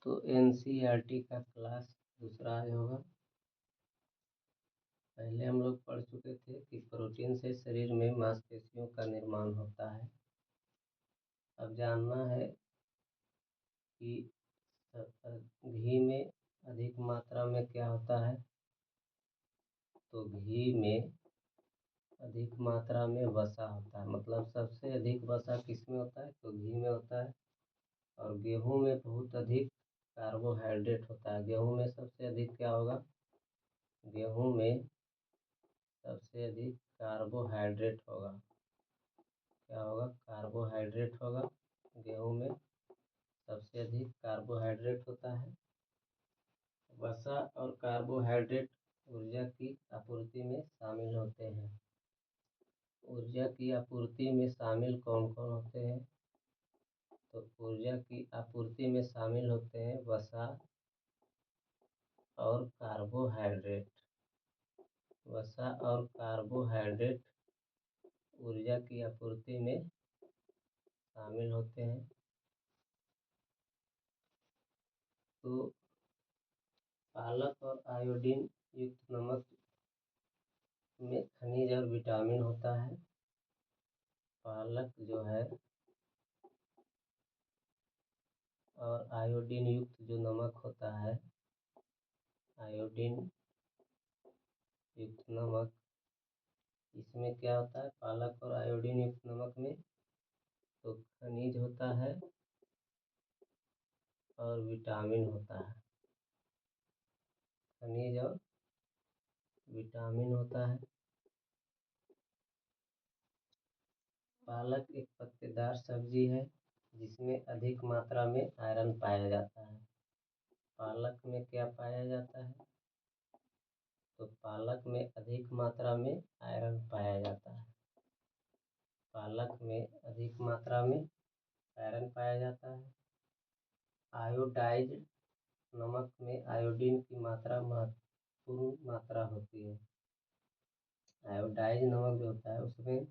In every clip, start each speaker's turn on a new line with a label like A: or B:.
A: तो एनसीईआरटी का क्लास दूसरा आज होगा। पहले हम लोग पढ़ चुके थे कि प्रोटीन से शरीर में मांसपेशियों का निर्माण होता है। अब जानना है कि घी में अधिक मात्रा में क्या होता है। तो घी में अधिक मात्रा में वसा होता है, मतलब सबसे अधिक वसा किस में होता है, तो घी में होता है। और गेहूं में बहुत अधिक कार्बोहाइड्रेट होता है। गेहूं में सबसे अधिक क्या होगा, गेहूं में सबसे अधिक कार्बोहाइड्रेट होगा। क्या होगा, कार्बोहाइड्रेट होगा। गेहूं में सबसे अधिक कार्बोहाइड्रेट होता है। वसा और कार्बोहाइड्रेट ऊर्जा की आपूर्ति में शामिल होते हैं। ऊर्जा की आपूर्ति में शामिल कौन कौन होते हैं, तो ऊर्जा की आपूर्ति में शामिल होते हैं वसा और कार्बोहाइड्रेट। वसा और कार्बोहाइड्रेट ऊर्जा की आपूर्ति में शामिल होते हैं। तो पालक और आयोडीन युक्त नमक में खनिज और विटामिन होता है। पालक जो है और आयोडीन युक्त जो नमक होता है, आयोडीन युक्त नमक, इसमें क्या होता है, पालक और आयोडीन युक्त नमक में तो खनिज होता है और विटामिन होता है। खनिज और विटामिन होता है। पालक एक पत्तेदार सब्जी है जिसमें अधिक मात्रा में आयरन पाया जाता है। पालक में क्या पाया जाता है, तो पालक में अधिक मात्रा में आयरन पाया जाता है। पालक में अधिक मात्रा में आयरन पाया जाता है। आयोडाइज्ड नमक में आयोडीन की मात्रा महत्वपूर्ण मात्रा होती है। आयोडाइज्ड नमक जो होता है उसमें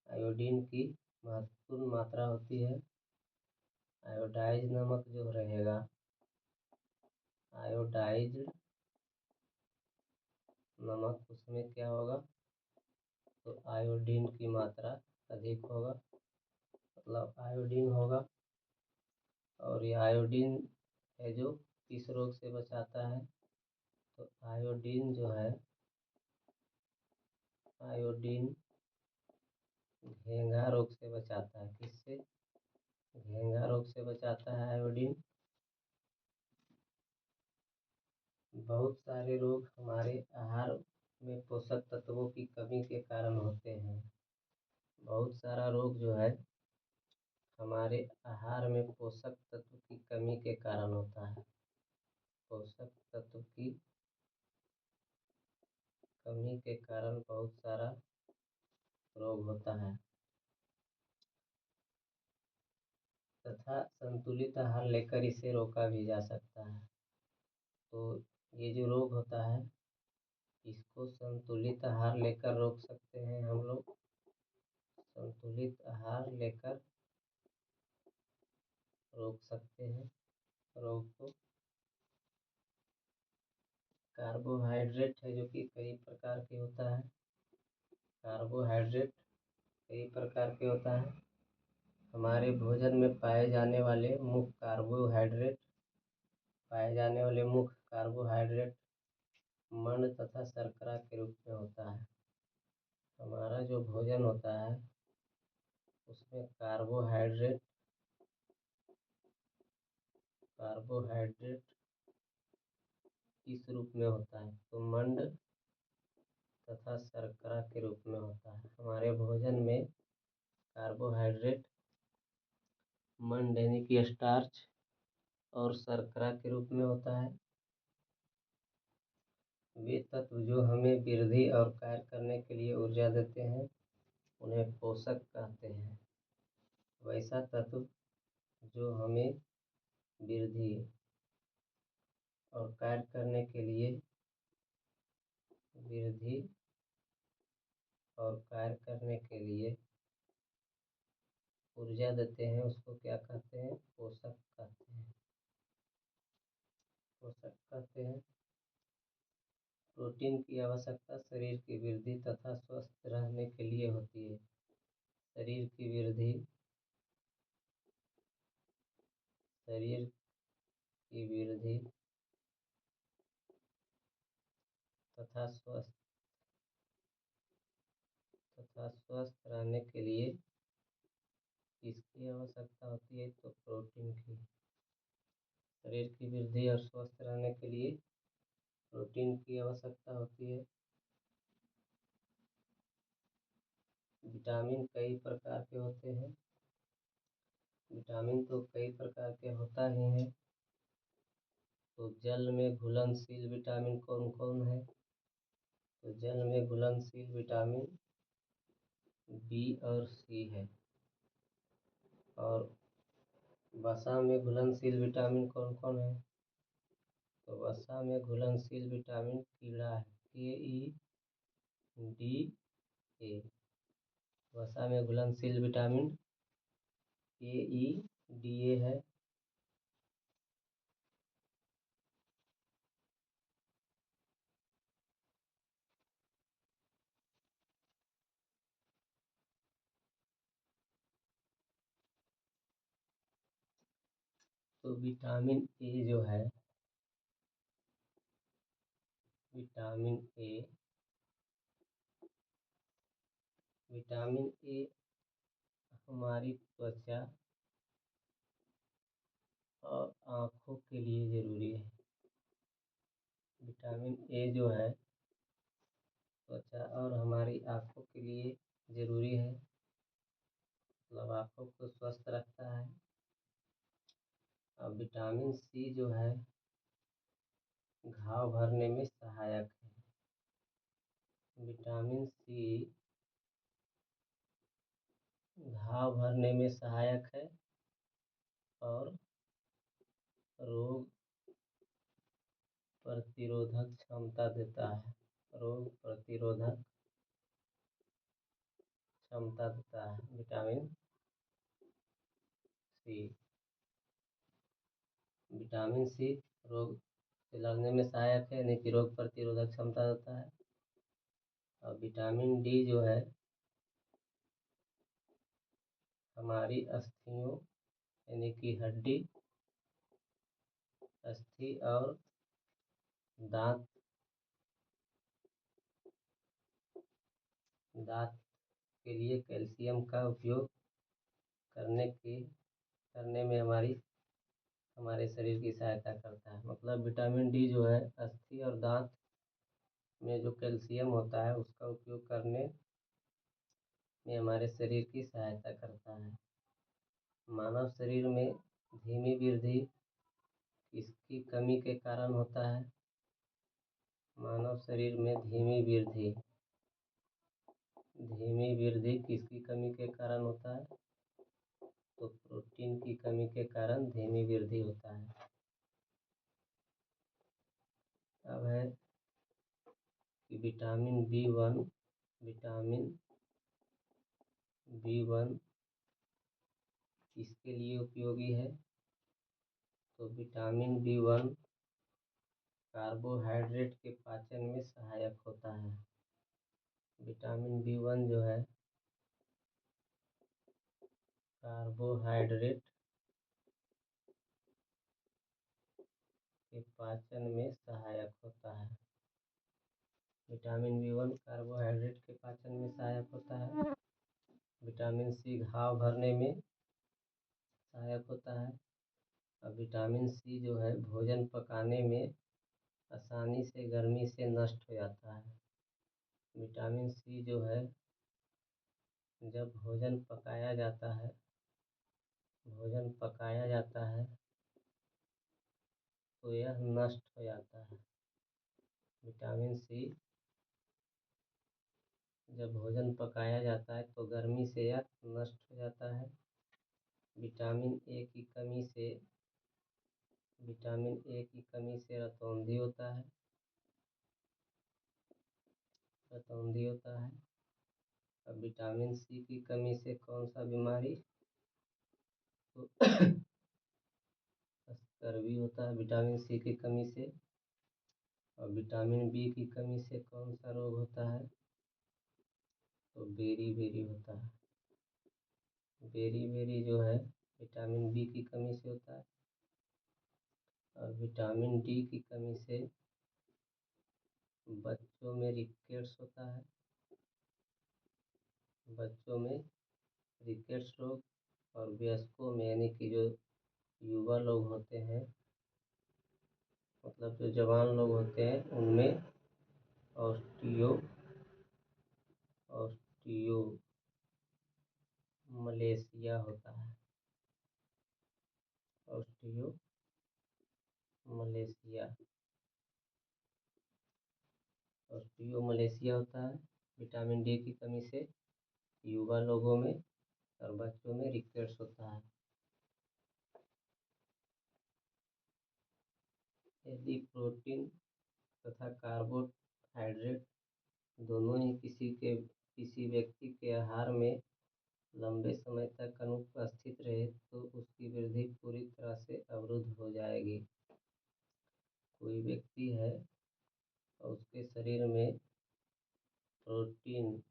A: आयोडीन की महत्वपूर्ण मात्रा होती है। आयोडाइज्ड नमक जो रहेगा, आयोडाइज्ड नमक, उसमें क्या होगा, तो आयोडीन की मात्रा अधिक होगा, मतलब आयोडीन होगा। और ये आयोडीन है जो किस रोग से बचाता है, तो आयोडीन जो है, आयोडीन घेंघा रोग से बचाता है। किससे, घेंघा रोग से बचाता है आयोडीन। बहुत सारे रोग हमारे आहार में पोषक तत्वों की कमी के कारण होते हैं। बहुत सारा रोग जो है हमारे आहार में पोषक तत्व की कमी के कारण होता है। पोषक तत्व की कमी के कारण बहुत सारा रोग होता है। तथा संतुलित आहार लेकर इसे रोका भी जा सकता है। तो ये जो रोग होता है इसको संतुलित आहार लेकर रोक सकते हैं हम लोग। संतुलित आहार लेकर रोक सकते हैं रोग को। कार्बोहाइड्रेट है जो कि कई प्रकार के होता है। कार्बोहाइड्रेट कई प्रकार के होता है। हमारे भोजन में पाए जाने वाले मुख्य कार्बोहाइड्रेट मंड तथा शर्करा के रूप में होता है। हमारा जो भोजन होता है उसमें कार्बोहाइड्रेट किस रूप में होता है, तो मंड तथा शर्करा के रूप में होता है। हमारे भोजन में कार्बोहाइड्रेट मंड यानी कि स्टार्च और शर्करा के रूप में होता है। वे तत्व जो हमें वृद्धि और कार्य करने के लिए ऊर्जा देते हैं उन्हें पोषक कहते हैं। वैसा तत्व जो हमें वृद्धि और कार्य करने के लिए ऊर्जा देते हैं उसको क्या कहते हैं, पोषक कहते हैं। कहते हैं। प्रोटीन की आवश्यकता शरीर की वृद्धि तथा स्वस्थ रहने के लिए होती है। शरीर की वृद्धि तथा स्वस्थ रहने के लिए किसकी आवश्यकता होती है? तो प्रोटीन की। शरीर की वृद्धि और स्वस्थ रहने के लिए प्रोटीन की आवश्यकता होती है। विटामिन कई प्रकार के होते हैं। विटामिन तो कई प्रकार के होता ही है। तो जल में घुलनशील विटामिन कौन कौन है? तो जल में घुलनशील विटामिन बी और सी है। और वसा में घुलनशील विटामिन कौन कौन है? तो वसा में घुलनशील विटामिन कीड़ा है, KEDA। वसा में घुलनशील विटामिन KEDA है। तो विटामिन ए जो है, विटामिन ए हमारी त्वचा और आँखों के लिए ज़रूरी है। विटामिन ए जो है त्वचा और हमारी आँखों के लिए ज़रूरी है, मतलब आँखों को स्वस्थ रखता है। अब विटामिन सी जो है घाव भरने में सहायक है। विटामिन सी घाव भरने में सहायक है और रोग प्रतिरोधक क्षमता देता है। रोग प्रतिरोधक क्षमता देता है विटामिन सी। विटामिन सी रोग से लड़ने में सहायक है, यानी कि रोग प्रतिरोधक क्षमता देता है। और विटामिन डी जो है हमारी अस्थियों यानी कि हड्डी, अस्थि और दांत के लिए कैल्शियम का उपयोग करने में हमारे शरीर की सहायता करता है। मतलब विटामिन डी जो है अस्थि और दांत में जो कैल्शियम होता है उसका उपयोग करने में हमारे शरीर की सहायता करता है। मानव शरीर में धीमी वृद्धि किसकी कमी के कारण होता है? मानव शरीर में धीमी वृद्धि किसकी कमी के कारण होता है? तो प्रोटीन की कमी के कारण धीमी वृद्धि होता है। अब है कि विटामिन बी वन किसके लिए उपयोगी है? तो विटामिन बी वन कार्बोहाइड्रेट के पाचन में सहायक होता है। विटामिन बी वन जो है कार्बोहाइड्रेट के पाचन में सहायक होता है। विटामिन बी वन कार्बोहाइड्रेट के पाचन में सहायक होता है। विटामिन सी घाव भरने में सहायक होता है। अब विटामिन सी जो है भोजन पकाने में आसानी से गर्मी से नष्ट हो जाता है। विटामिन सी जो है जब भोजन पकाया जाता है तो यह नष्ट हो जाता है। विटामिन सी जब भोजन पकाया जाता है तो गर्मी से यह नष्ट हो जाता है। विटामिन ए की कमी से रतौंधी होता है। अब विटामिन सी की कमी से कौन सा बीमारी? तो स्कर्वी होता है विटामिन सी की कमी से। और विटामिन बी की कमी से कौन सा रोग होता है? तो बेरी होता है। बेरी जो है विटामिन बी की कमी से होता है। और विटामिन डी की कमी से बच्चों में रिकेट्स होता है। बच्चों में रिकेट्स रोग, और वयस्कों में यानी कि जो युवा लोग होते हैं, मतलब जो जवान लोग होते हैं, उनमें ऑस्टियोमलेशिया होता है। ऑस्टियोमलेशिया होता है विटामिन डी की कमी से युवा लोगों में, और बच्चों में रिकेट्स होता है। यदि प्रोटीन तथा कार्बोहाइड्रेट दोनों ही किसी व्यक्ति के आहार में लंबे समय तक अनुपस्थित रहे तो उसकी वृद्धि पूरी तरह से अवरुद्ध हो जाएगी। कोई व्यक्ति है और उसके शरीर में प्रोटीन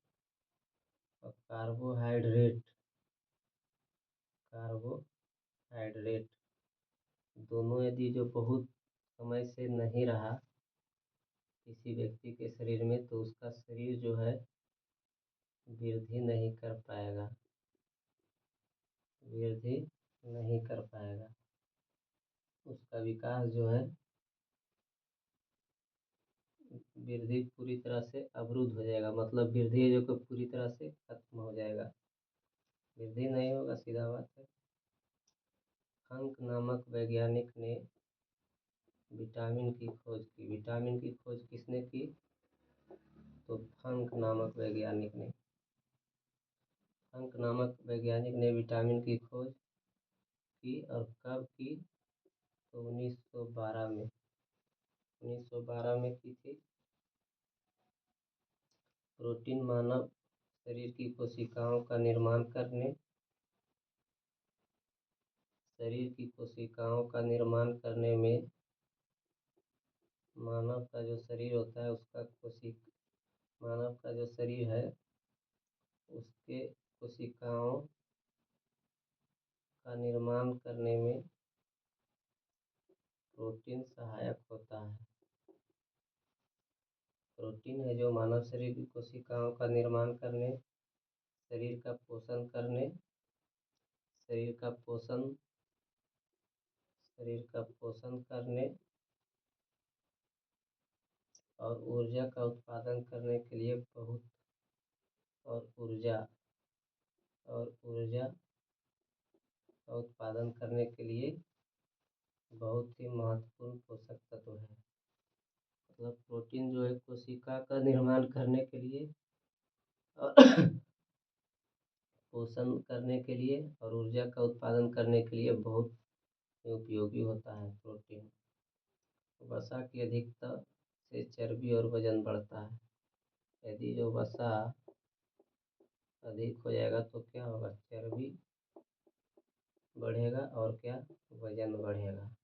A: और कार्बोहाइड्रेट दोनों यदि जो बहुत समय से नहीं रहा किसी व्यक्ति के शरीर में, तो उसका शरीर जो है वृद्धि नहीं कर पाएगा। उसका विकास जो है वृद्धि पूरी तरह से अवरुद्ध हो जाएगा। मतलब वृद्धि जो कि पूरी तरह से खत्म हो जाएगा, वृद्धि नहीं होगा, सीधा बात है। फंक नामक वैज्ञानिक ने विटामिन की खोज की। विटामिन की खोज किसने की? तो फंक नामक वैज्ञानिक ने विटामिन की खोज की। और कब की? तो 1912 में। 1912 में की थी। प्रोटीन मानव शरीर की कोशिकाओं का निर्माण करने में मानव का जो शरीर होता है मानव का जो शरीर है उसके कोशिकाओं का निर्माण करने में प्रोटीन सहायक होता है। प्रोटीन है जो मानव शरीर की कोशिकाओं का निर्माण करने, शरीर का पोषण करने, और ऊर्जा का उत्पादन करने के लिए बहुत ही महत्वपूर्ण पोषक तत्व है। मतलब प्रोटीन जो है कोशिका का निर्माण करने के लिए और पोषण करने के लिए और ऊर्जा का उत्पादन करने के लिए बहुत उपयोगी होता है प्रोटीन। वसा की अधिकता से चर्बी और वजन बढ़ता है। यदि जो वसा अधिक हो जाएगा तो क्या होगा? चर्बी बढ़ेगा और क्या? वजन बढ़ेगा।